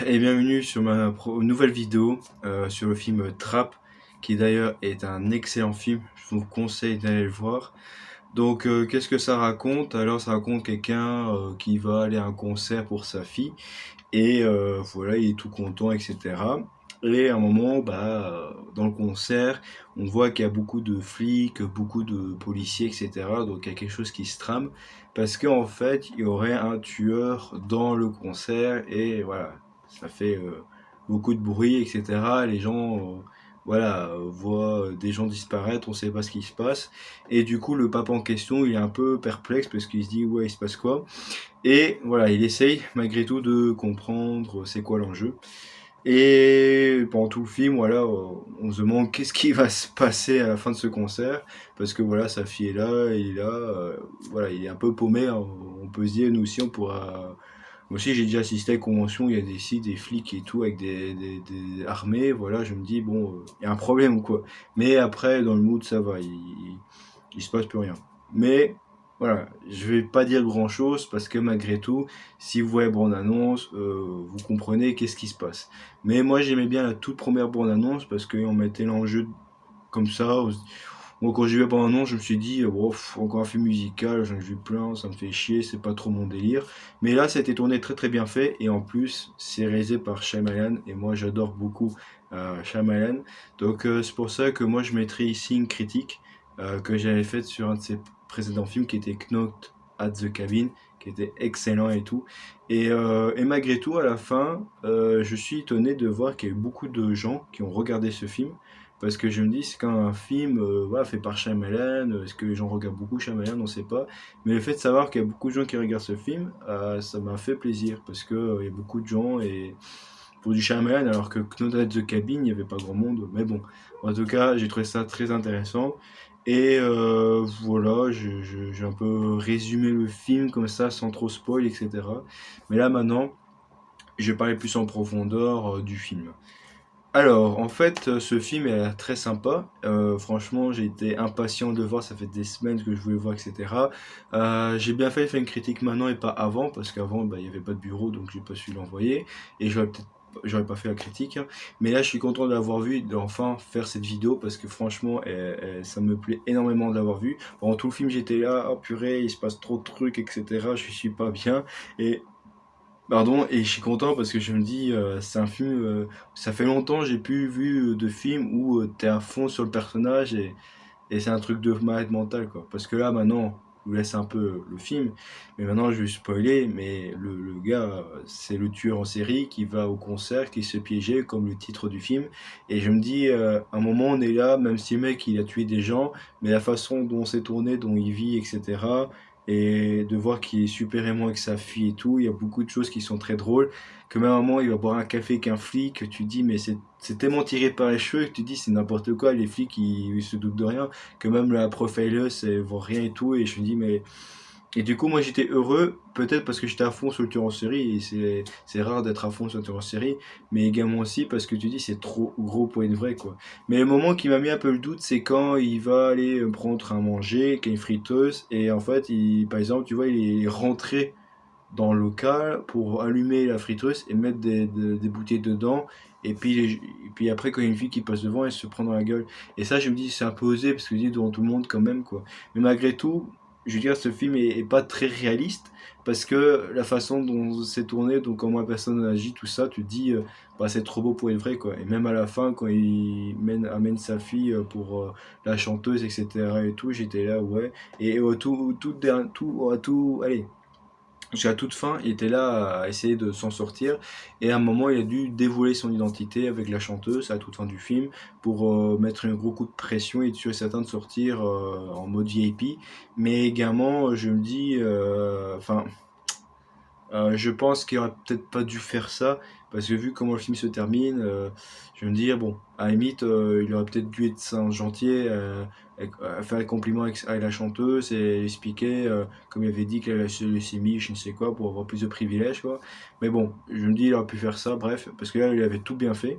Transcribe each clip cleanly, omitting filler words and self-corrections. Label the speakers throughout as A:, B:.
A: et bienvenue sur ma nouvelle vidéo sur le film Trap, qui d'ailleurs est un excellent film, je vous conseille d'aller le voir. Donc qu'est-ce que ça raconte? Alors ça raconte quelqu'un qui va aller à un concert pour sa fille, et voilà, il est tout content, etc. Et à un moment, dans le concert, on voit qu'il y a beaucoup de flics, beaucoup de policiers, etc. Donc il y a quelque chose qui se trame, parce qu'en fait, il y aurait un tueur dans le concert, et voilà, ça fait beaucoup de bruit, etc. Les gens, voilà, voient des gens disparaître, on sait pas ce qui se passe. Et du coup, le papa en question, il est un peu perplexe, parce qu'il se dit, ouais, il se passe quoi? Et voilà, il essaye malgré tout de comprendre c'est quoi l'enjeu. Et pendant tout le film, voilà, on se demande qu'est-ce qui va se passer à la fin de ce concert, parce que voilà, sa fille est là, il est là, voilà, il est un peu paumé, hein. On peut se dire, nous aussi, on pourra. Moi aussi, j'ai déjà assisté à une convention, il y a des sites, des flics et tout, avec des armées, voilà, je me dis, bon, il y a un problème ou quoi. Mais après, dans le mood, ça va, il se passe plus rien. Mais voilà, je vais pas dire grand chose parce que malgré tout, si vous voyez la bande-annonce, vous comprenez qu'est-ce qui se passe. Mais moi j'aimais bien la toute première bande-annonce parce qu'on mettait l'enjeu comme ça. Moi quand j'ai vu la bande-annonce, je me suis dit, bon, encore un film musical, j'en ai vu plein, ça me fait chier, c'est pas trop mon délire. Mais là, ça a été tourné très très bien fait, et en plus, c'est réalisé par Shyamalan, et moi j'adore beaucoup Shyamalan. Donc c'est pour ça que moi je mettrai ici une critique que j'avais faite sur un de ses précédents films qui était Knocked at the Cabin, qui était excellent et tout. Et malgré tout, à la fin, je suis étonné de voir qu'il y a eu beaucoup de gens qui ont regardé ce film. Parce que je me dis, c'est quand même un film voilà, fait par Shyamalan. Est-ce que les gens regardent beaucoup Shyamalan? On ne sait pas. Mais le fait de savoir qu'il y a beaucoup de gens qui regardent ce film, ça m'a fait plaisir. Parce qu'il il y a beaucoup de gens et pour du Shyamalan, alors que Knocked at the Cabin, il n'y avait pas grand monde. Mais bon, en tout cas, j'ai trouvé ça très intéressant. Et voilà, j'ai un peu résumé le film comme ça, sans trop spoil, etc. Mais là, maintenant, je vais parler plus en profondeur du film. Alors, en fait, ce film est très sympa. Franchement, j'ai été impatient de le voir. Ça fait des semaines que je voulais le voir, etc. J'ai bien fait de faire une critique maintenant et pas avant, parce qu'avant, il n'y avait pas de bureau, donc j'ai pas su l'envoyer. Et j'aurais pas fait la critique, hein. Mais là, je suis content de l'avoir vu et d'enfin faire cette vidéo, parce que franchement, ça me plaît énormément de l'avoir vu. Pendant tout le film, j'étais là, oh purée, il se passe trop de trucs, etc. Je suis pas bien. Et pardon, et je suis content parce que je me dis, c'est un film, ça fait longtemps que j'ai plus vu de film où t'es à fond sur le personnage, et c'est un truc de malade mental, quoi. Parce que là, maintenant, je vous laisse un peu le film, mais maintenant je vais spoiler, mais le gars, c'est le tueur en série qui va au concert, qui se piégeait, comme le titre du film, et je me dis, à un moment on est là, même si le mec il a tué des gens, mais la façon dont c'est tourné, dont il vit, etc., et de voir qu'il est super aimant avec sa fille et tout, il y a beaucoup de choses qui sont très drôles, que même à un moment il va boire un café avec un flic, que tu dis mais c'est tellement tiré par les cheveux que tu dis c'est n'importe quoi, les flics ils se doutent de rien, que même la profileuse elle voit rien et tout, et je me dis mais... Et du coup moi j'étais heureux, peut-être parce que j'étais à fond sur le tueur en série, et c'est rare d'être à fond sur le tueur en série, mais également aussi parce que tu dis c'est trop gros pour être vrai, quoi. Mais le moment qui m'a mis un peu le doute, c'est quand il va aller prendre à manger, qu'il y a une friteuse, et en fait, par exemple, tu vois, il est rentré dans le local pour allumer la friteuse et mettre des bouteilles dedans. Et puis après, quand il y a une fille qui passe devant, elle se prend dans la gueule. Et ça, je me dis, c'est un peu osé, parce que je dis devant tout le monde quand même, quoi. Mais malgré tout, je veux dire, ce film est pas très réaliste, parce que la façon dont c'est tourné, donc comment la personne agit, tout ça, tu te dis, c'est trop beau pour être vrai, quoi. Et même à la fin, quand il amène sa fille pour la chanteuse, etc. et tout, j'étais là, ouais. Et allez, jusqu'à toute fin, il était là à essayer de s'en sortir. Et à un moment, il a dû dévoiler son identité avec la chanteuse à toute fin du film pour mettre un gros coup de pression et être sûr et certain de sortir en mode VIP. Mais également, je me dis, je pense qu'il aurait peut-être pas dû faire ça, parce que vu comment le film se termine, je vais me dire, bon, à la limite, il aurait peut-être dû être un gentil, faire les compliments avec la chanteuse et expliquer, comme il avait dit qu'elle avait la leucémie, je ne sais quoi, pour avoir plus de privilèges, quoi. Mais bon, je me dis, il aurait pu faire ça, bref, parce que là, il avait tout bien fait.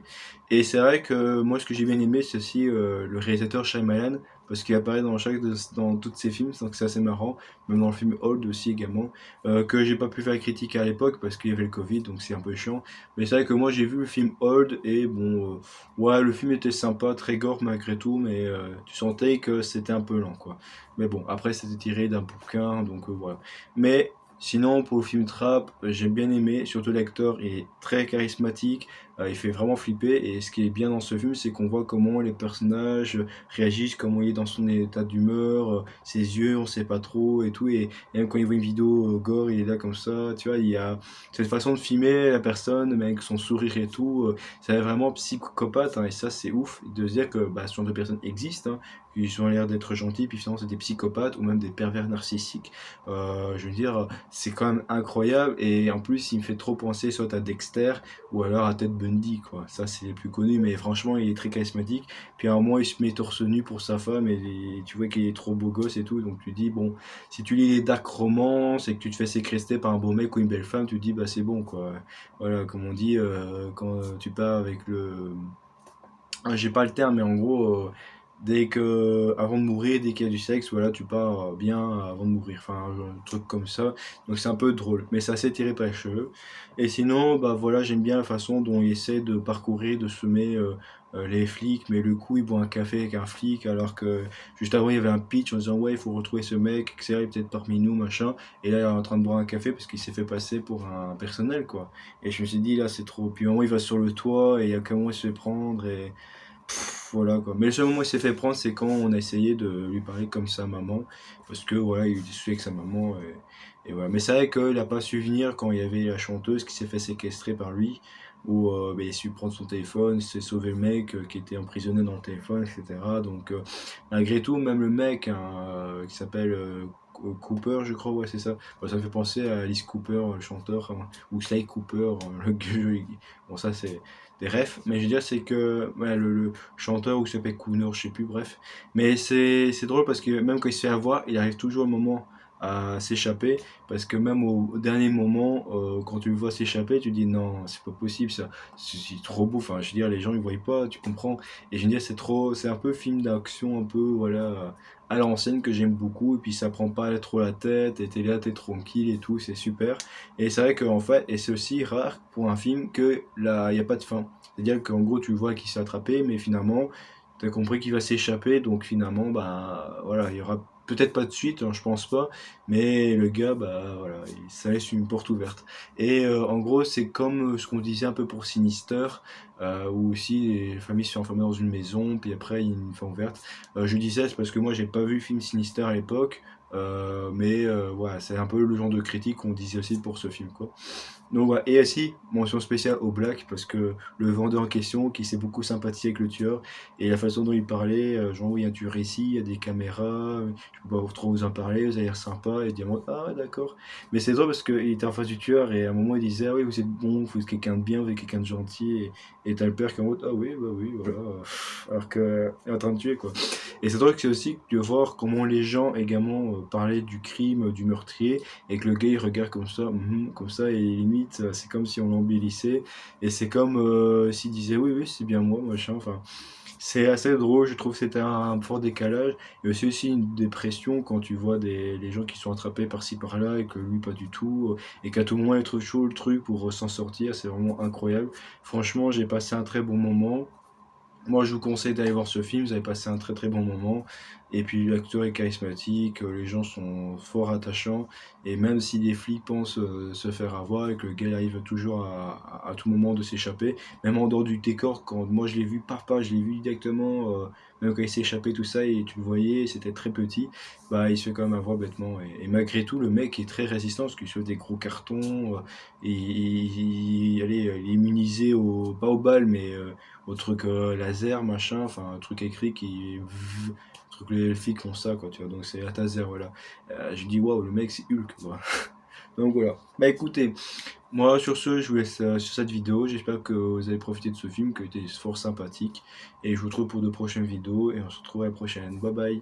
A: Et c'est vrai que moi, ce que j'ai bien aimé, c'est aussi le réalisateur Shyamalan, parce qu'il apparaît dans tous ses films, donc c'est assez marrant, même dans le film Old aussi également, que j'ai pas pu faire critique à l'époque parce qu'il y avait le Covid, donc c'est un peu chiant. Mais c'est vrai que moi j'ai vu le film Old et bon, ouais, le film était sympa, très gore malgré tout, mais tu sentais que c'était un peu lent, quoi. Mais bon, après c'était tiré d'un bouquin, donc voilà. Mais sinon, pour le film Trap, j'ai bien aimé, surtout l'acteur est très charismatique, il fait vraiment flipper, et ce qui est bien dans ce film, c'est qu'on voit comment les personnages réagissent, comment il est dans son état d'humeur, ses yeux, on sait pas trop, et tout, et même quand il voit une vidéo gore, il est là comme ça, tu vois, il y a cette façon de filmer la personne, mais avec son sourire et tout, c'est vraiment psychopathe, hein, et ça c'est ouf de se dire que bah, ce genre de personnes existent, hein, ils ont l'air d'être gentils, puis finalement c'est des psychopathes ou même des pervers narcissiques. Je veux dire, c'est quand même incroyable, et en plus il me fait trop penser soit à Dexter ou alors à Ted Bundy, quoi. Ça c'est les plus connus, mais franchement il est très charismatique. Puis à un moment il se met torse nu pour sa femme, et tu vois qu'il est trop beau gosse et tout, donc tu dis bon, si tu lis les dark romances et que tu te fais séquestrer par un beau mec ou une belle femme, tu te dis bah c'est bon, quoi. Voilà, comme on dit, quand tu pars avec le. Ah, j'ai pas le terme, mais en gros, dès que, avant de mourir, dès qu'il y a du sexe, voilà, tu pars bien avant de mourir. Enfin, un truc comme ça. Donc c'est un peu drôle, mais c'est assez tiré par les cheveux. Et sinon, bah voilà, j'aime bien la façon dont il essaie de parcourir, de semer les flics, mais le coup, il boit un café avec un flic, alors que juste avant, il y avait un pitch en disant, ouais, il faut retrouver ce mec, etc., il est peut-être parmi nous, machin. Et là, il est en train de boire un café parce qu'il s'est fait passer pour un personnel, quoi. Et je me suis dit, là, c'est trop. Puis au moment, il va sur le toit et il y a comment il se fait prendre. Et voilà quoi. Mais le seul moment où il s'est fait prendre, c'est quand on a essayé de lui parler comme sa maman. Parce que voilà, il était soucié avec sa maman. Et voilà. Mais c'est vrai qu'il n'a pas su venir quand il y avait la chanteuse qui s'est fait séquestrer par lui. Où bah, il a su prendre son téléphone, il s'est sauvé le mec qui était emprisonné dans le téléphone, etc. Donc malgré tout, même le mec hein, qui s'appelle Cooper, je crois, ouais, c'est ça. Bon, ça me fait penser à Alice Cooper, le chanteur, hein, ou Sly Cooper, le gueux. Bon, ça c'est des refs, mais je veux dire, c'est que ouais, le chanteur ou s'appelle Kuno, je sais plus, bref. Mais c'est drôle parce que même quand il se fait avoir, il arrive toujours un moment à s'échapper parce que même au dernier moment, quand tu le vois s'échapper, tu dis non, c'est pas possible ça, c'est trop beau. Enfin, je veux dire, les gens ils voient pas, tu comprends. Et je veux dire, c'est trop, c'est un peu film d'action, un peu voilà à l'ancienne que j'aime beaucoup. Et puis ça prend pas trop la tête, et t'es là, t'es tranquille et tout, c'est super. Et c'est vrai qu'en fait, et c'est aussi rare pour un film que là, il n'y a pas de fin. C'est-à-dire qu'en gros, tu vois qu'il s'est attrapé, mais finalement, tu as compris qu'il va s'échapper, donc finalement, bah voilà, il y aura peut-être pas de suite, hein, je pense pas, mais le gars, bah voilà, ça laisse une porte ouverte. Et en gros, c'est comme ce qu'on disait un peu pour Sinister, où aussi les familles se sont enfermées dans une maison, puis après il y a une fin ouverte. Je disais, c'est parce que moi j'ai pas vu le film Sinister à l'époque, mais voilà, c'est un peu le genre de critique qu'on disait aussi pour ce film, quoi. Donc voilà. Et aussi, mention spéciale au Black, parce que le vendeur en question, qui s'est beaucoup sympathié avec le tueur, et la façon dont il parlait, genre, oui, il y a un tueur ici, il y a des caméras, je peux pas trop vous en parler, vous avez l'air sympa, et Diamant, ah ouais, d'accord. Mais c'est drôle parce qu'il était en face du tueur, et à un moment, il disait, ah oui, vous êtes bon, vous êtes quelqu'un de bien, vous êtes quelqu'un de gentil, et t'as le père qui est en mode, ah oui, bah oui, voilà, alors qu'il est en train de tuer, quoi. Et c'est drôle que c'est aussi de voir comment les gens également parlaient du crime, du meurtrier, et que le gars il regarde comme ça, et limite c'est comme si on l'embellissait, et c'est comme s'il disait oui oui c'est bien moi machin, enfin c'est assez drôle, je trouve que c'était un fort décalage, et aussi une dépression quand tu vois les gens qui sont attrapés par-ci par-là et que lui pas du tout, et qu'à tout moment il trouve chaud le truc pour s'en sortir, c'est vraiment incroyable. Franchement j'ai passé un très bon moment. Moi, je vous conseille d'aller voir ce film, vous avez passé un très très bon moment. Et puis l'acteur est charismatique, les gens sont fort attachants. Et même si les flics pensent se faire avoir et que le gars arrive toujours à tout moment de s'échapper, même en dehors du décor, quand moi je l'ai vu, papa, je l'ai vu directement, même quand il s'est échappé, tout ça, et tu le voyais, c'était très petit, bah il se fait quand même avoir bêtement. Et malgré tout, le mec est très résistant parce qu'il se fait des gros cartons, et allez, il est immunisé pas aux balles, mais au truc laser, machin, enfin un truc écrit qui. Truc les flics font ça, quoi, tu vois, donc c'est la taser, voilà. Je dis, waouh, le mec c'est Hulk, quoi. Donc voilà. Bah écoutez, Moi, sur ce, je vous laisse sur cette vidéo. J'espère que vous avez profité de ce film qui était fort sympathique. Et je vous retrouve pour de prochaines vidéos et on se retrouve à la prochaine. Bye bye.